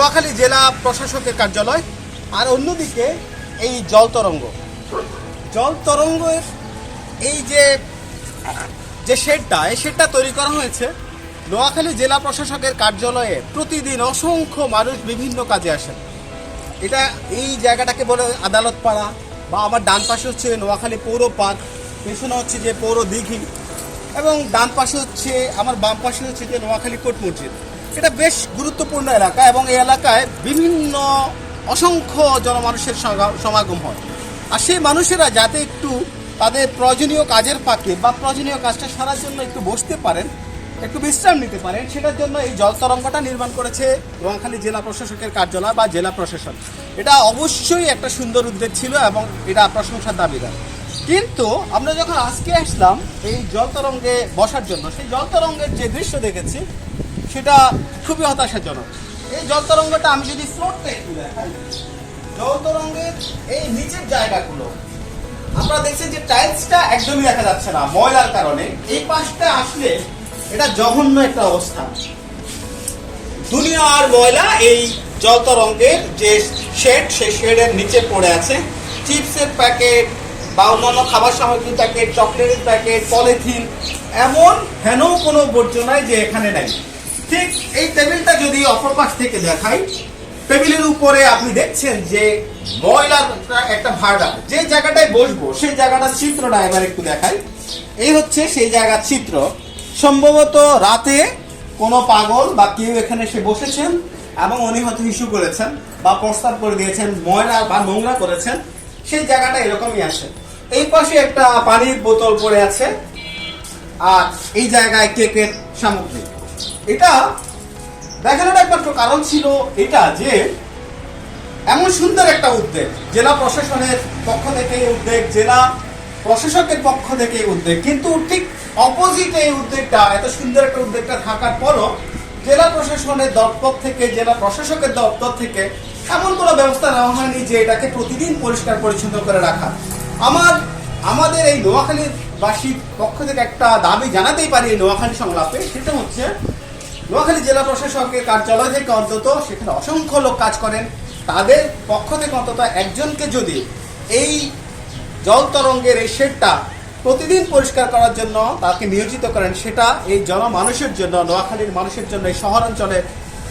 নোয়াখালী জেলা প্রশাসকের কার্যালয়, আর অন্যদিকে এই জল তরঙ্গের এই যে শেডটা, এই শেডটা তৈরি করা হয়েছে। নোয়াখালী জেলা প্রশাসকের কার্যালয়ে প্রতিদিন অসংখ্য মানুষ বিভিন্ন কাজে আসেন। এই জায়গাটাকে বলে আদালত পাড়া, বা আমার ডান পাশে হচ্ছে নোয়াখালী পৌর পার্ক, পেছনে হচ্ছে যে পৌর দিঘি, এবং ডান পাশে হচ্ছে আমার বাম পাশে হচ্ছে যে নোয়াখালী কোর্ট মসজিদ। এটা বেশ গুরুত্বপূর্ণ এলাকা, এবং এই এলাকায় বিভিন্ন অসংখ্য জনমানুষের সমাগম হয়। আর সেই মানুষেরা যাতে একটু তাদের প্রয়োজনীয় কাজের ফাঁকে বা প্রয়োজনীয় কাজটা সারার জন্য একটু বসতে পারেন, একটু বিশ্রাম নিতে পারেন, সেটার জন্য এই জল তরঙ্গটা নির্মাণ করেছে নোয়াখালী জেলা প্রশাসকের কার্যালয় বা জেলা প্রশাসন। এটা অবশ্যই একটা সুন্দর উদ্যোগ ছিল এবং এটা প্রশংসার দাবিদার। কিন্তু আমরা যখন আজকে আসলাম এই জল তরঙ্গে বসার জন্য, সেই জল তরঙ্গের যে দৃশ্য দেখেছি সেটা খুবই হতাশাজনক। এই জল তরঙ্গটা আমি যদি ফ্লোরটা একটু দেখাই, জল তরঙ্গের এই নিচের জায়গাগুলো আমরা দেখছি যে টাইলসটা একদমই দেখা যাচ্ছে না ময়লার কারণে। এই পাশটা আসলে এটা জঘন্য একটা অবস্থা। দুনিয়ার ময়লা এই জল তরঙ্গের যে শেড, সেই শেডের নিচে পড়ে আছে। চিপসের প্যাকেট বা অন্যান্য খাবার সামগ্রীর প্যাকেট, চকলেটের প্যাকেট, পলিথিন, এমন হেন কোনো বর্জনায় যে এখানে নাই। ঠিক এই টেবিলটা যদি অপর পাশ থেকে দেখাই, টেবিলের উপরে আপনি দেখছেন যে ময়লার একটা ভাড়া। যে জায়গাটায় বসবো সেই জায়গাটার চিত্রটা এবার একটু দেখাই। এই হচ্ছে সেই জায়গার চিত্র। সম্ভবত রাতে কোনো পাগল বা কেউ এখানে এসে বসেছেন এবং উনি হয়তো হিসু করেছেন বা প্রস্তাব করে দিয়েছেন, ময়লা বা নোংরা করেছেন। সেই জায়গাটা এরকমই আসে। এই পাশে একটা পানির বোতল পড়ে আছে, আর এই জায়গায় কেকের সামগ্রী। এটা দেখানোর একমাত্র কারণ ছিল এটা যে এমন সুন্দর একটা উদ্যোগ, জেলা প্রশাসনের পক্ষ থেকে উদ্যোগ, জেলা প্রশাসকের পক্ষ থেকে উদ্যোগ, কিন্তু ঠিক অপোজিট এই উদ্যোগটা, এত সুন্দর একটা উদ্যোগটা থাকার পরও জেলা প্রশাসনের দপ্তর থেকে, জেলা প্রশাসকের দপ্তর থেকে এমন কোনো ব্যবস্থা নেওয়া হয়নি যে এটাকে প্রতিদিন পরিষ্কার পরিচ্ছন্ন করে রাখা। আমাদের এই নোয়াখালীবাসীর পক্ষ থেকে একটা দাবি জানাতেই পারি এই নোয়াখালী সংলাপে, সেটা হচ্ছে নোয়াখালী জেলা প্রশাসকের কার্যালয় থেকে অন্তত, সেখানে অসংখ্য লোক কাজ করেন, তাদের পক্ষ থেকে অন্তত একজনকে যদি এই জল তরঙ্গের এই শেডটা প্রতিদিন পরিষ্কার করার জন্য তাকে নিয়োজিত করেন, সেটা এই জনমানুষের জন্য, নোয়াখালীর মানুষের জন্য, এই শহরাঞ্চলে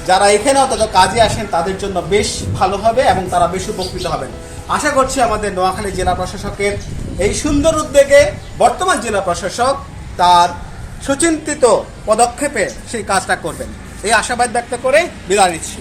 যারা এখানে অন্তত কাজে আসেন তাদের জন্য বেশ ভালো হবে এবং তারা বেশ উপকৃত হবেন। আশা করছি আমাদের নোয়াখালী জেলা প্রশাসকের এই সুন্দর উদ্যোগে বর্তমান জেলা প্রশাসক তার সুচিন্তিত পদক্ষেপে সেই কাজটা করবেন, এই আশাবাদ ব্যক্ত করে বিদায় নিচ্ছি।